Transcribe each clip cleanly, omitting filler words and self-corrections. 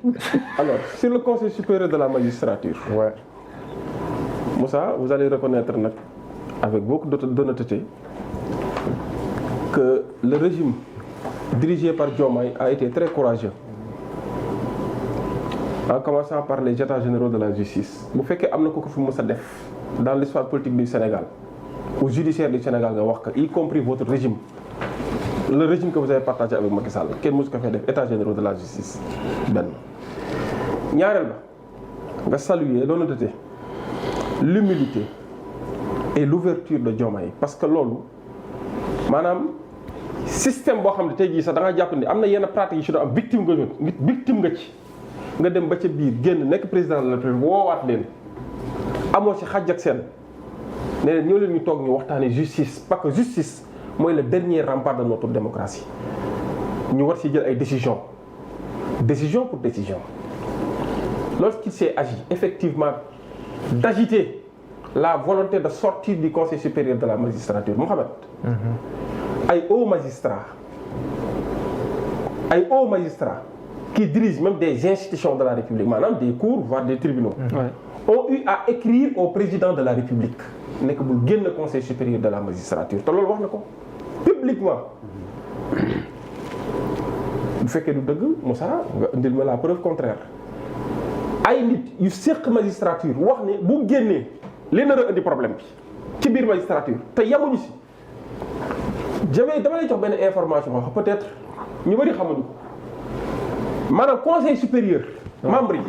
Alors, sur le Conseil supérieur de la magistrature. Ouais. Moussa, vous allez reconnaître avec beaucoup d'honnêteté que le régime dirigé par Diomaye a été très courageux. En commençant par les états généraux de la justice. Bu fekkee am na ko fi mës a def dans l'histoire politique du Sénégal ou judiciaire du Sénégal nga wax ko y compris votre régime le régime que vous avez partagé avec Macky Sall kenn mësu ko fee def états généraux de la justice benn. ñaareel ba nga saluer l'honnêteté, l'humilité et l'ouverture de Diomaye parce que loolu maanaam système boo xam ne tey jii sax da nga jàpp ni am na yenn pratiques yi si doon am victime nga ci. nga dem ba ca biir génn nekk président de la République woowaat leen amoo ci xàjj ak seen ne leen ñoo leen ñu toog ñu waxtaanee justice parce que justice mooy le dernier rempart de notre démocratie ñu war ci jël ay décision pour décision. Lorsqu'il s'est agi effectivement d'agiter la volonté de sortir du Conseil supérieur de la magistrature Mohamed ay hauts magistrats qui dirigent même des institutions de la République, maanaam des cours, voire des tribunaux, ont eu à écrire au président de la République ne que bul génn Conseil supérieur de la magistrature te loolu wax na ko publiquement. Bu fekkee du dëgg Moussa nga indil ma la preuve contraire ay nit yu séq magistrature wax ne bu génnee li nar a indi problème bi ci biir magistrature te yamuñu si. dama lay jox benn information wax peut-être ñu bëri xamuñu ko. maanaam conseil supérieur membre yi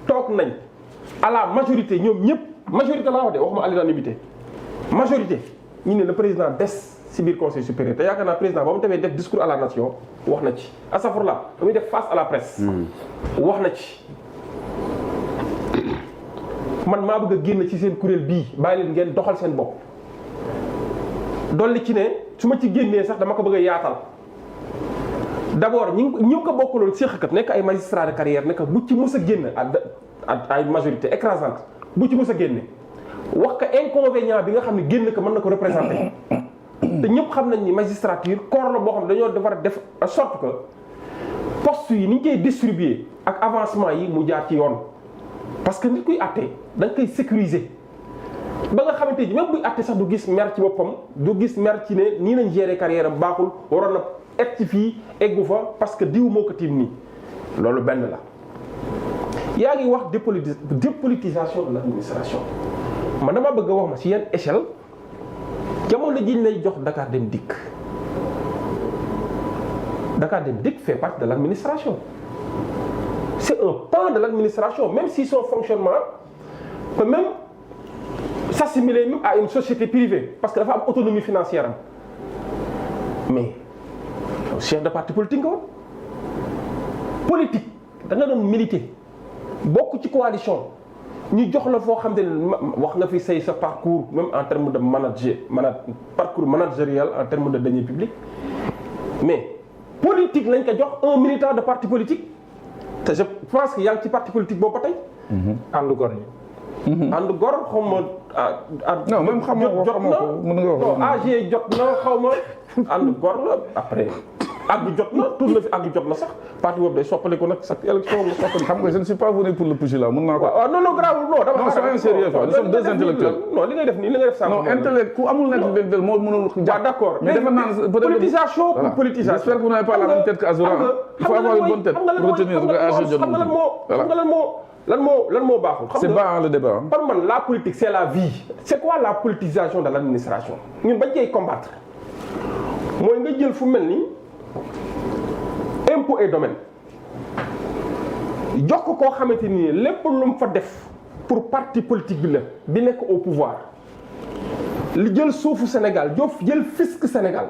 toog nañ à la majorité ñoom ñëpp majorité laa wax de waxuma à l'unanimité majorité ñu ne le président des ci biir conseil supérieur te yaakaar naa président ba mu demee def discours à la nation wax na ci astafurlah ba muy def face à la presse wax na ci man maa bëgg a génn ci seen kuréel bii bàyyi leen ngeen doxal seen bopp dolli ci ne su ma ci génnee sax dama ko bëgg a yaatal d'abord ñi ko bokkaloon séqkat nekk ay magistrats de carrière nekk bu ci mës a génn ay majorité écrasante bu ci mës a génne wax ko inconvénient bi nga xam ne génn ko mën na ko représenter te ñëpp xam nañ ni magistrature corps la boo xam ne dañoo defar def en sorte que poste yi ni ñu koy distribuer ak avancement yi mu jaar ci yoon parce que nit kuy àtte da nga koy sécuriser ba nga xamante ni même buy àtte sax du gis mer ci boppam du gis mer ci ne nii nañ gérer carrière am baaxul waroon na et ci fii eggu fa parce que diw moo ko tiim nii loolu benn la. yaa ngi wax dépolitisation de l'administration man dama bëgg a wax ma ci yenn échelle jamono jiñ lay jox Dakar Dem Dikk Dakar Dem Dikk fait partie de l'administration c'est un pan de l'administration même si son fonctionnement peut même s'assimiler même à une société privée parce que dafa am autonomie financière am mais chef de parti politique nga woon politique da nga doon militer bokk ci coalition ñu jox la foo xam ne wax nga fi sa parcours même en termes de parcours managérial en termes de deniers publics mais politique lañ ko jox un militant de parti politique te je pense que yaa ngi ci parti politique boobu ba tey. ànd gor ñi. ànd gor xaw ma. non même xam nga ko mën nga wax non AG jot na xaw ma ànd gor la après. àgg jot na tur na fi àgg jot na sax parti boobu day soppali ko nag chaque élection mu soppali. xam nga je ne suis pas venu pour le pugilat mën naa ko. waaw non grawul non dama. non soyons sérieux quoi nous sommes deux intellectuels. non li ngay def nii li ngay def. non intellect ku amul nekk intellectuel moo mënul. waaw d'accord mais dafa naan politisation pour politisation. j'espère que vous n'avez pas la même tête que Azoura. il faut avoir une bonne tête pour retenir que AG jot na xam nga lan moo baaxul. c'est bas le débat. par man la politique c'est la vie. c'est quoi la politisation de l'administration ñun bañ koy combattre mooy nga jël fu mel ni impôt et domaine jox ko koo xamante ni lépp lu mu fa def pour parti politique bi la bi nekk au pouvoir li jël suufu Sénégal jël fisc Sénégal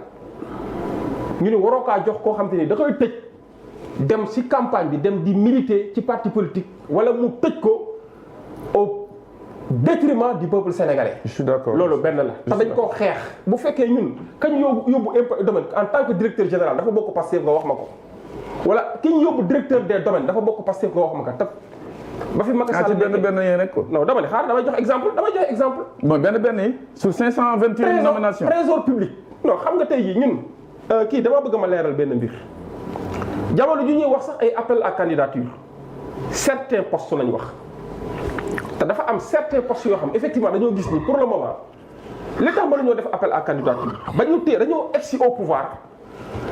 ñu ne waroo kaa jox koo xamante ni da koy tëj dem ci campagne bi dem di militer ci parti politique wala mu tëj ko au détriment du peuple sénégalais. je suis d'accord loolu benn la te dañ koo xeex bu fekkee ñun kañ yóbbu impôt et domaine en tant que directeur général dafa bokk Pastef nga wax ma ko. wala ki ñu yóbbu directeur des domaines dafa bokk Pastef nga wax ma ko te ba fi Macky Sall ci benn yi rek ko. non dama ne xaar damay jox exemple. bon benn yi sur 521 nominations. trésor public. non xam nga tey jii ñun kii dama bëgg ma leeral benn mbir jamono ju ñuy wax sax ay appel à candidature certains postes lañ wax te dafa am certains postes yoo xam effectivement dañoo gis ni pour le moment li tax mënuñoo def appel à candidature ba ñu téye dañoo egsi au pouvoir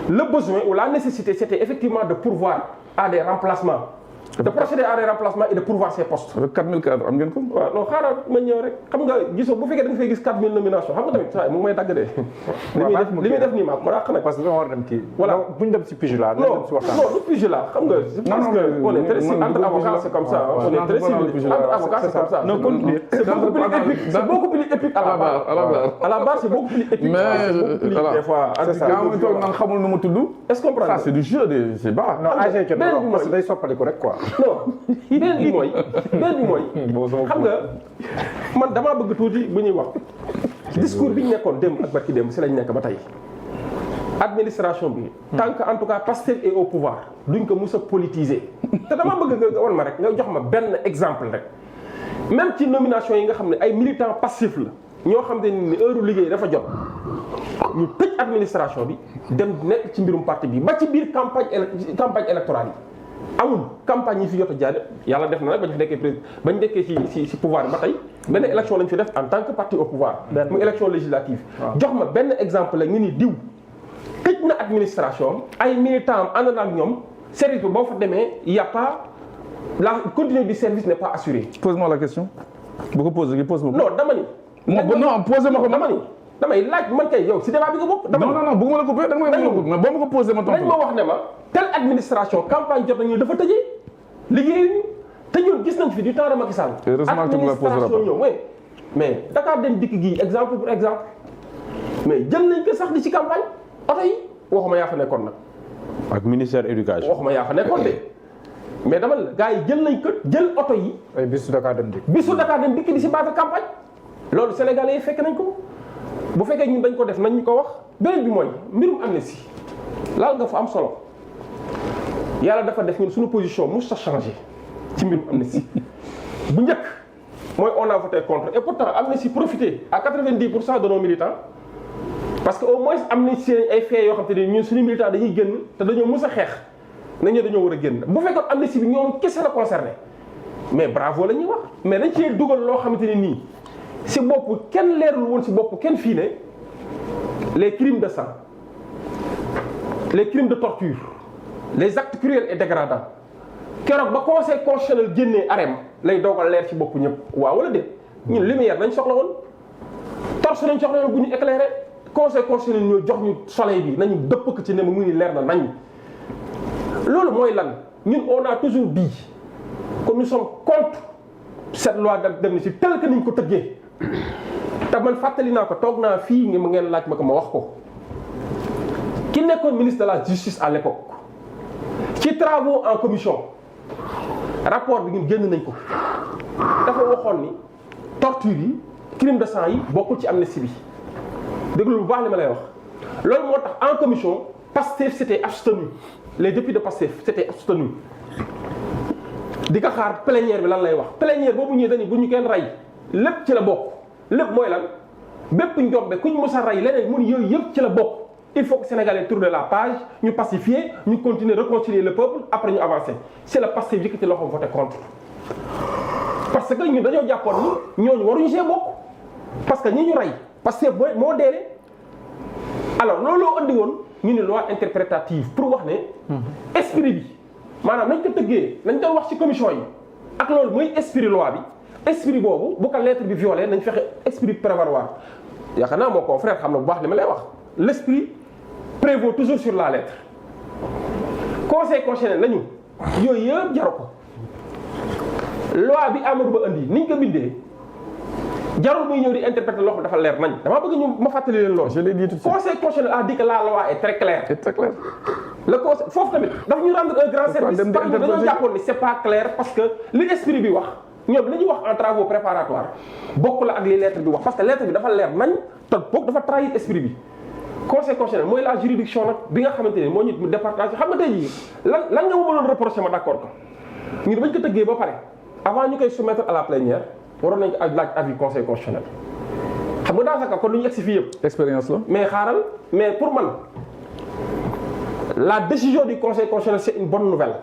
le besoin ou la nécessité c'était effectivement de pourvoir à des remplacements. de procéder à des remplacements et de pourvoir ces postes. avec 4000 cadres am ngeen ko. waaw non xaaral ma ñëw rek xam nga gisoo bu fekkee da nga fay gis 4000 nominations xam nga tamit saa yi mu ngi may dagg de. li muy def nii maa ma dàq nag. parce que dañoo war a dem kii. voilà bu ñu dem si pugilat la. non non du pugilat xam nga. parce que on est très civil entre avocats c'est comme ça. on est très civil entre avocats c'est comme ça. non continue. c'est beaucoup plus épique c'est beaucoup plus épique à la barre. à la barre c'est beaucoup plus épique. mais voilà des fois. c'est ça kaa muy toog naan xamul nu mu tudd. est-ce que comprendre ça c'est du jeu de c'est bas. non AG kenn parce que day soppaliku rek quoi. non benn bi mooy xam nga man damaa bëgg tuuti bu ñuy wax discours bi ñu nekkoon démb ak barki démb si lañ nekk ba tey administration bi tant que en tout cas Pastef est au pouvoir duñ ko mus a politiser te dama bëgg nga wan ma rek nga jox ma benn exemple rek même ci nomination yi nga xam ne ay militants passifs la ñoo xam ne ni heure liggéey dafa jot ñu tëj administration bi dem nekk ci mbirum parti bi ba ci biir campagne électorale yi amul campagne yi fi jot a jaar yàlla def na nag ba ñu fi nekkee président ba ñu nekkee ci pouvoir bi ba tey benn élection lañ fi def en tant que parti au pouvoir mu élection législative jox ma benn exemple la ñu ni diw tëj na administration ay militants am ànd na ak ñoom service bi boo fa demee y a pas la continuité du service n'est pas assurée. pose-moi la question bu ko posé pose-moi. non dama ni. non posé ma ko dama ni damay laaj man kay yow si débat bi nga bokk. non non non bëgguma la ko da nga may mais boo ma ko posé ma tontu. dañ ma wax ne ma telle administration campagne jot nañu dafa tëjee liggéeyuñu te ñun gis nañ fi du temps de Macky Sall. heureusement que tu me la poseras pas ñëw mais Dakar dem dikk gii exemple pour exemple mais jël nañ ko sax di ci campagne oto yi waxuma yaa fa nekkoon nag. ak ministère éducation. waxuma yaa fa nekkoon de mais dama la gars yi jël nañ ko jël oto yi. ay bisu Dakar dem dikk. bisu Dakar dem dikk di si base campagne loolu Sénégalais yi fekk nañ ko. bu fekkee ñun dañ ko def nañ ñu ko wax beneen bi mooy mbirum amnistie laal nga fa am solo yàlla dafa def ñun suñu position mos sa changé ci mbirum amnistie bu njëkk mooy on a voté contre et pourtant amnistie profité à 90% de nos militants parce que au moins amnistie ay faits yoo xam te ne ñun suñu militants dañuy génn te dañoo mos a xeex nañu dañoo war a génn bu fekkoon amnistie bi ñoom kese la concerné mais bravo la ñuy wax mais dañ cee dugal loo xamante ne nii. si bopp kenn leerul woon si bopp kenn fii ne les crimes de sang les crimes de torture les actes cruels et dégradants keroog ba conseil constitutionnel génnee arem lay dogal leer ci bopp ñëpp waaw wala déet ñun lumière nañ soxla woon torche nañ soxla woon bu ñu éclairé conseil constitutionnel ñoo jox ñu soleil bi nañu dëpp ko ci ne mu ngi leer na nañ loolu mooy lan ñun on a toujours dit que nous sommes contre cette loi d'amnistie telle que niñ ko tëggee te man fàttali naa ko toog naa fii ngeen laaj ma ko ma wax ko ki nekkoon ministre de la justice à l'époque ci travaux en commission rapport bi ñun génn nañ ko dafa waxoon ni torture yi crime de sang yi bokkul ci amnistie bi déglu bu baax li ma lay wax loolu moo tax en commission Pastef s'était abstenu les députés de Pastef s'étaient abstenus di ko xaar plénière bi lan lay wax plénière boobu ñëwee dañuy bu ñu kenn rey lépp ci la bokk lépp mooy lan bépp njombe ku ñu mës a rey leneen mun yooyu yëpp ci la bokk il faut que Sénégalais tourner la page ñu pacifier ñu continuer réconcilier le peuple après ñu avancer c'est le Pastef yëkkati loxoom voté contre parce que ñun dañoo jàppoon ni ñooñu waruñu see bokk parce que ñi ñu rey Pastef moo deele alors looloo andi woon ñu ne loi interprétative pour wax ne esprit bi maanaam nañ ko tëggee nañ doon wax ci commission yi ak loolu mooy esprit loi bi esprit boobu bu ko lettre bi violé nañ fexe esprit prévaloir yaakaar naa moo confrère xam na bu baax li ma lay wax l'esprit prévaut toujours sur la lettre conseil constitutionnel nañu yooyu yëpp jaru ko loi bi Amadou Ba indi niñ ko bindee jarul muy ñëw di interpréter loo xam dafa leer nañ damaa bëgg ñu ma fàttali leen loolu. je l'ai dit tout de suite. conseil constitutionnel a dit que la loi est très claire. c'est très clair. le conseil foofu tamit daf ñu rendre un grand service parce que dañoo jàppoon ni c'est pas clair parce que li esprit bi wax ñoom li ñuy wax en travaux préparatoires bokk la ak li lettre bi wax parce que lettre bi dafa leer nañ te boog dafa trahir esprit bi. conseil constitutionnel mooy la juridiction nag bi nga xamante ne moo ñu département xam nga tey jii lan nga ma mënoon reprocher ma d'accord ko ñun bañ ko tëggee ba pare avant ñu koy soumettre à la plénière waroon nañ ko laaj avis conseil constitutionnel xam nga dans ce cas kon lu ñu egsi fii yëpp. expérience la. mais xaaral mais pour man la décision du conseil constitutionnel c'est une bonne nouvelle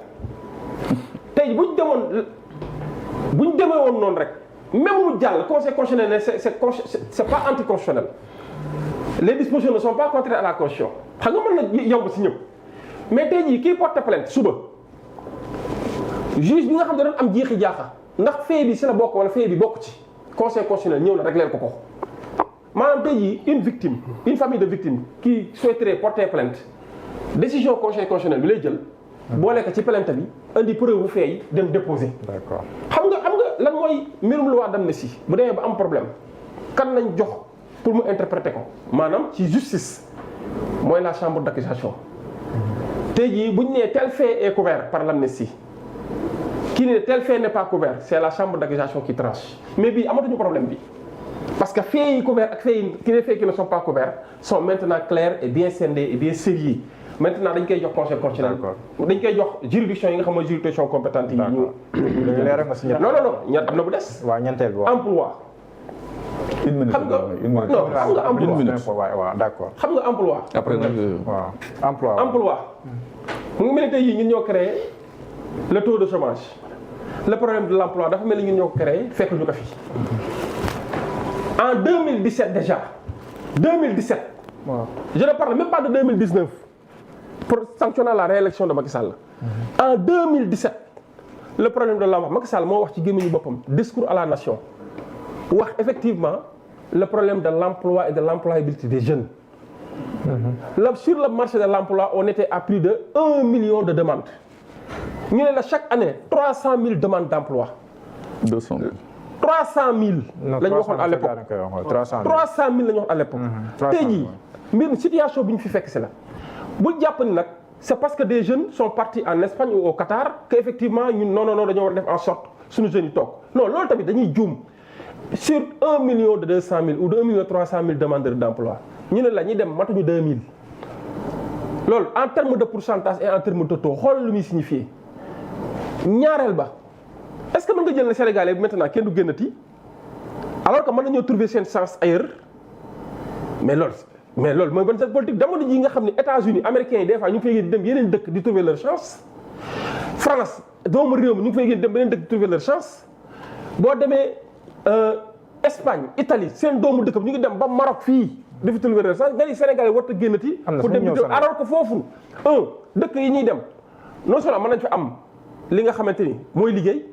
tey bu ñu demoon bu ñu demee woon noonu rek même mu jàll conseil constitutionnel ne c'est pas anticonstitutionnel les dispositions ne sont pas contraires à la constitution xam nga mën na yomb si ñëpp mais tey jii kii porte plainte suba juge bi nga xam ne doon am jeexi jaaxa ndax fee bi si la bokk wala fee bi bokk ci conseil constitutionnel ñëw na réglé ko maanaam tey jii une famille de victimes qui souhaiterait porter plainte décision conseil constitutionnel bi lay jël boole ko ci plainte bi indi preuve bu fee yi dem déposer. D'accord. xam nga lan mooy mbirum loi d'amnistie bu demee ba am problème kan lañ jox pour mu interpréter ko maanaam ci justice mooy la chambre d'accusation tey jii bu ñu nee tel fait est couvert par l'amnistie kii ne tel fait n'est pas couvert c'est la chambre d'accusation qui tranche mais bii amatuñu problème bi parce que faits yi couverts ak faits yi les faits qui ne sont pas couverts sont maintenant clairs et bien scindés et bien sérieux maintenant dañ koy jox conseil constitutionnel dañ koy jox juridiction yi nga xam mooy juridiction compétente yi ñu leeral nga si ñett non ñett am na bu des waaw ñeenteel bi emploi une minute xam nga non xam nga emploi waaw d'accord xam nga emploi après nag waaw emploi mu ngi mel ni tey yii ñun ñoo créé le taux de chômage le problème de l'emploi dafa mel ni ñun ñoo ko créé fekk ñu ko fi en 2017 déjà 2017 je ne parle même pas de 2019 pour sanctionner la réélection de Macky Sall en 2017 le problème de l'emploi Macky Sall moo wax ci gémmiñu boppam discours à la nation wax effectivement le problème de l'emploi et de l'employabilité des jeunes sur le marché de l'emploi on était à plus de 1 million de demandes ñu ne la chaque année 300 000 demandes d'emploi 200 000 300 000 la ñu waxoon à l'époque 300 000 la ñu waxoon à l'époque tey jii mbir situation bi ñu fi fekk si la bul jàpp ni nag c'est parce que des jeunes sont partis en Espagne ou au Qatar que effectivement ñun non dañoo war a def en sorte suñu jeunes yi toog non loolu tamit dañuy juum sur 1 million de 200 000 ou de 1 million 300 000 demandeurs d'emploi ñu ne la ñuy dem matuñu 2000 loolu en termes de pourcentage et en termes de taux xoolal lu muy signifier ñaareel ba est-ce que mën nga jël ne Sénégalais bi maintenant kenn du génnati alors que mën nañoo trouver seen chance ailleurs mais loolu mooy ban seen politique jamono ji nga xam ne États-Unis américains yi des fois ñu ngi fay dem yeneen dëkk di trouver leur chance France doomu réew mi ñu ngi fay dem beneen dëkk di trouver leur chance boo demee Espagne Italie seen doomu dëkk bi ñu ngi dem ba Maroc fii di fi trouver leur chance nga ni Sénégalais warut a génnati pour dem alors que foofu dëkk yi ñuy dem non seulement mën nañ fi am li nga xamante ni mooy liggéey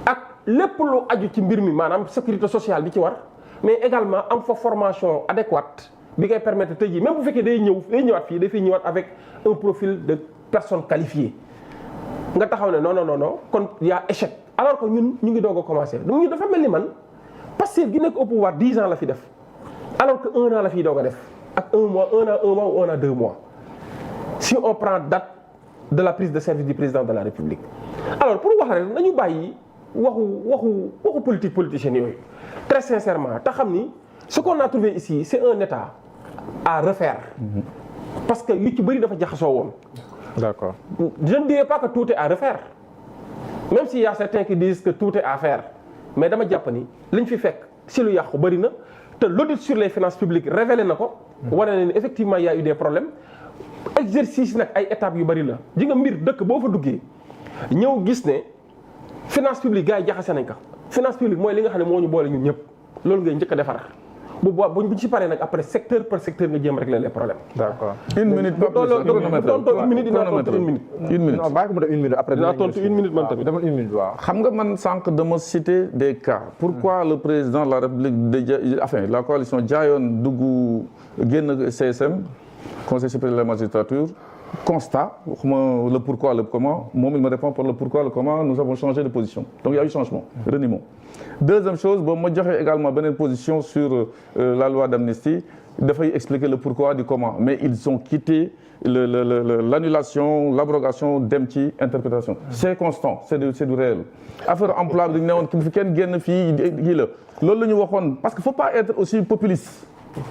ak lépp lu aju ci mbir mi maanaam sécurité sociale bi ci war mais également am fa formation adéquate bi koy permettre tey jii même bu fekkee day ñëwaat fii dafay ñëwaat avec un profil de personne qualifiée nga taxaw ne non kon y a échec alors que ñun ñu ngi doog a commencer donc ñun dafa mel ni man Pastef gi nekk au pouvoir 10 ans la fi def alors que 1 an la fiy doog a def ak 1 mois ou 1 an 2 mois si on prend date de la prise de service du président de la République alors pour wax rek nañu bàyyi waxu politique politicienne yooyu très sincèrement te xam ni ce qu'on a trouvé ici c'est un état à refaire parce que yu ci bëri dafa jaxasoo woon. D'accord. Je ne dirais pas que tout est à refaire même s'il y a certains qui disent que tout est à faire mais dama jàpp ni liñ fi fekk si lu yàqu bëri na te l'audit sur les finances publiques révélé na ko. wane na ni effectivement il y a eu des problèmes exercice nag ay étapes yu bëri la ji nga mbir dëkk boo fa duggee ñëw gis ne finance publique gars yi jaxase nañ ko finance publique mooy li nga xam ne moo ñu boole ñun ñëpp loolu ngay njëkk a defar. bu ci paree nag après secteur par secteur nga jéem régler les problèmes. D'accord. Une minute pas plus. Une minute dinaa tontu une minute. Une minute. Non bàyyi ko mu def une minute après. dinaa tontu une minute man tamit. demal une minute waaw. xam nga man sànq dama citer des cas. pourquoi le président de la République la coalition jaayoon dugg génn CSM Conseil supérieur de la magistrature constat waxuma le pourquoi le comment moom il me répond pour le pourquoi le comment nous avons changé de position donc il y a eu changement reniement. Deuxième chose boobu ma joxe également beneen position sur la loi d'amnistie dafay expliquer le pourquoi du comment mais ils ont quitté l'annulation l'abrogation dem ci interprétation c'est constant c'est du réel affaire emploi bi dañu ne woon ki fi kenn génn fii kii la loolu la ñu waxoon parce que faut pas être aussi populiste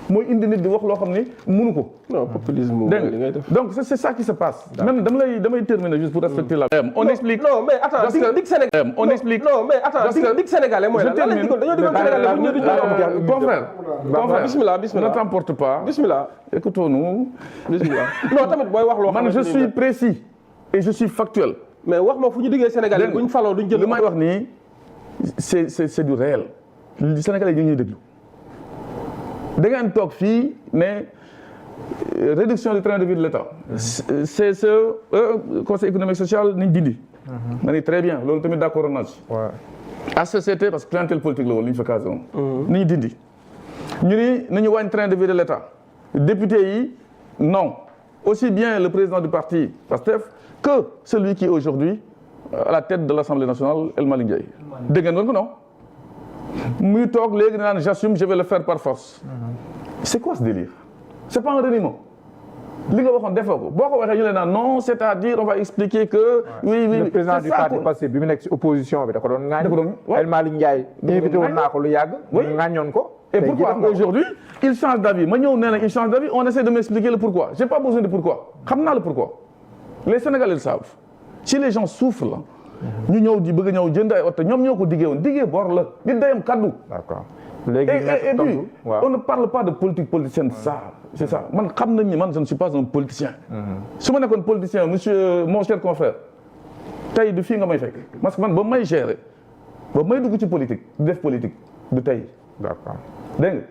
mooy indi nit di wax loo xam ne mënu ko. non populisme dégg nga donc c'est ça qui se passe. même damay terminer juste pour respecter la. on explique non mais attends dig Sénégal on explique non mais attends dig Sénégalais mooy lan dañoo digoon Sénégalais bu ñu confrère bismillah ne t'emporte pas. bismillah écoutons-nous. bismillah non tamit booy wax loo xam man je suis précis et je suis factuel. mais wax ma fu ñu diggee Sénégal yi bu ñu faloo duñ jël. li may wax nii c'est du réel. Sénégalais yi ñu ñuy déglu da ngeen toog fii ne réduction du train de vie de l'État. CSE conseil économique social nañ dindi. ma ni très bien loolu tamit d'accord naa ci. HCCT parce que clientèle politique la woon li ñu fa casé woon. nañu dindi ñu ni nañu wàññi train de vie de l'État. député yi non aussi bien le président du parti PASTEF que celui qui est aujourd'hui à la tête de l'Assemblée nationale El Malick Ndiaye. dégg ngeen ko non. muy toog léegi naan j'assume je vais le faire par force. c'est quoi ce délire. c'est pas un reniement. li nga waxoon defoo ko boo ko waxee ñu ne naan non c'est-à-dire on va expliquer que. oui oui le président du parti passé bi mu nekk ci opposition bi da ko doon ŋaañ. El Malick Ndiaye invité woon naa ko lu yàgg. oui mu ŋaañoon ko. et pourquoi aujourd'hui il change d'avis ma ñëw nee na il change d'avis on essaie de m'expliquer le pourquoi j'ai pas besoin de pourquoi xam naa le pourquoi. les Sénégalais le savent si les gens souffrent là. ñu ñëw di bëgg a ñëw jënd ay oto ñoom ñoo ko diggee woon diggee bor la nit dayam kaddu. d'accord léegi et puis on ne parle pas de politique politicienne ça c'est ça man xam nañ ni man je ne suis pas un politicien. su ma nekkoon politicien monsieur mon cher confrère tey du fii nga may fekk parce que man ba may gérer ba may dugg ci politique di def politique du tey. d'accord dégg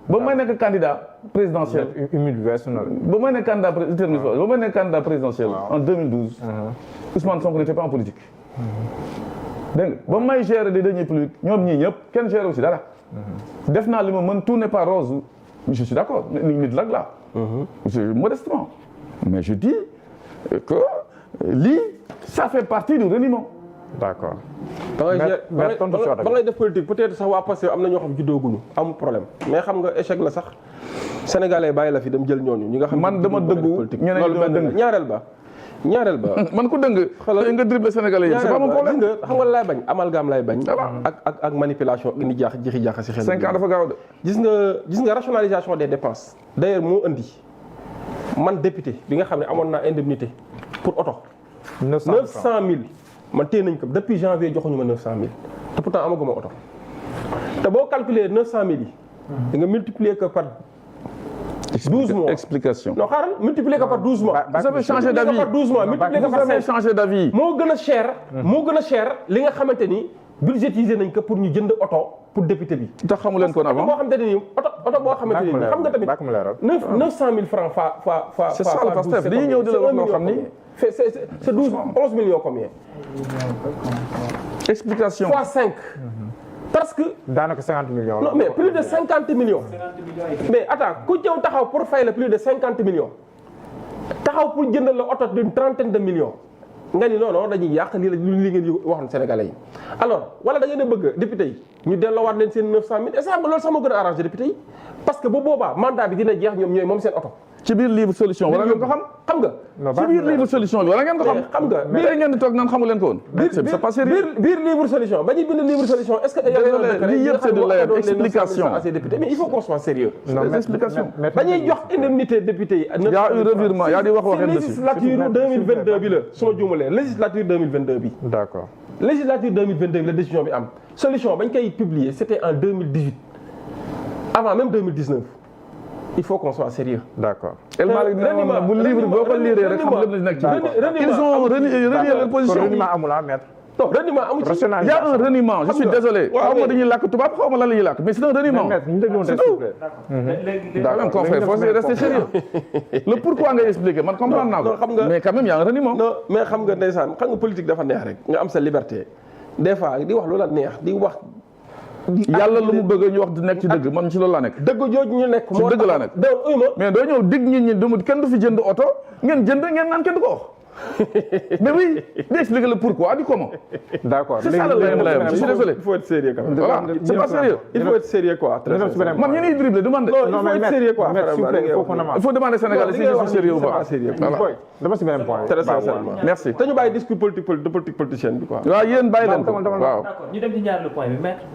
nga ba may nekk candidat présidentiel. ba may nekk candidat présidentiel en 2012. Ousmane Sonko n'était pas en politique. dégg nga ba may gérer des deniers publics ñoom ñii ñëpp kenn gérer aussi dara. def naa li ma mën tout n'est pas rose je suis d'accord nit lag la modestement mais je dis que lii ça fait partie du reniement. d'accord. ba ngay def politique peut-être sax waa Pastef am na ñoo xam juddooguñu amul problème mais xam nga échec la sax sénégalais bàyyi la fi dem jël ñooñu ñi nga xam man dama dëggu ñeneen ñi dama dëng ñaareel ba man ku dëng xale nga dribble sénégalais yi c'est pas mon problème xam nga laay bañ amalgame lay bañ ak manipulation indi jixi jaaxa si xel 5 ans dafa gaaw de gis nga rationalisation des dépenses d'ailleurs moo indi man député bi nga xam ne amoon naa indemnité pour oto 900 000 man téye nañ ko depuis janvier joxuñu ma 900 000 te pourtant amaguma oto te boo calculer 900 000 yi da nga multiplier que par 12 mois explication. non xaaral multiplier ko par 12 mois. vous avez changé d'avis par 12 mois multiplier ko par 5 vous avez changé d'avis. moo gën a cher. moo gën a cher li nga xamante ni budgétisé nañ ko pour ñu jënd oto pour député bi. tax xamu leen ko avant boo xamante ne nii oto boo xamante ne nii xam nga tamit 900 000 francs fa c'est ça le Pastef dañuy ñëw di la wax loo xam ni. c'est 11 millions combien. explication fois 5. parce que. daanaka 50 millions. non mais plus de 50 millions. mais attends ku ñëw taxaw pour fay la plus de 50 millions. taxaw pour jëndal la oto d'une trentaine de millions. nga ni non dañuy yàq lii la li ngeen waxoon Sénégalais yi. alors wala da ngeen a bëgg député yi ñu delloowaat leen seen 900000 est-ce que loolu sax moo gën a arrangé député yi parce que bu boobaa mandat bi dina jeex ñoom ñooy moom seen oto. ci biir livre solution wala ngeen ko xam. xam nga. ci biir livre solution bi wala ngeen ko xam. xam nga mais tey ngeen di toog naan xamu leen ko woon. c'est pas sérieux. biir livre solution ba ñuy bind livre solution est-ce que. lii yëpp c'est de la explication. mais il faut qu'on soit sérieux. c'est explication. ba ñuy jox indemnité député yi. y a eu revirement y a di wax waxeen dessus. législature 2022 bi la su ma juumalee législature 2022 bi. d'accord. législature 2022 bi la décision bi am solution bañ koy publier c'était en 2018 avant même 2019. il faut qu'on soit sérieux. d'accord. El Malick bu livre boo ko liiree rek xam nga nekk ci. ils ont renié leur position. reniement amul à mettre. non reniement amu ci. il y a un reniement je suis désolé. xaw ma dañuy làkk tubaab xaw ma lan la ñuy làkk mais c'est un reniement. c'est tout. quand même confrère faut rester sérieux. le pourquoi ngay expliquer man comprendre naa ko. mais quand même il y a un reniement. non mais xam nga ndeysaan xam nga politique dafa neex rek nga am sa liberté des fois di wax lu la neex di wax. yàlla lu mu bëgg ñu wax di nekk ci dëgg man ci loolu laa nekk. dëgg jooju ñu nekk. ci dëgg laa nekk mais doo ñëw dig nit ñi kenn du fi jënd oto ngeen jënd ngeen naan kenn du ko wax. mais oui d'expliquer le pourquoi du comment. d'accord c'est ça le je suis désolé. il faut être sérieux quand même. voilà c'est pas sérieux. il faut être sérieux quoi. man ñu ngi dribble demande. non il faut être sérieux quoi. il faut demander Sénégal si je suis sérieux ou pas. voilà dama si beneen point. très sincèrement merci. te ñu bàyyi discours politique politicienne bi quoi. waaw yéen bàyyi leen ko waaw. d'accord ñu dem ci ñaareelu point bi maître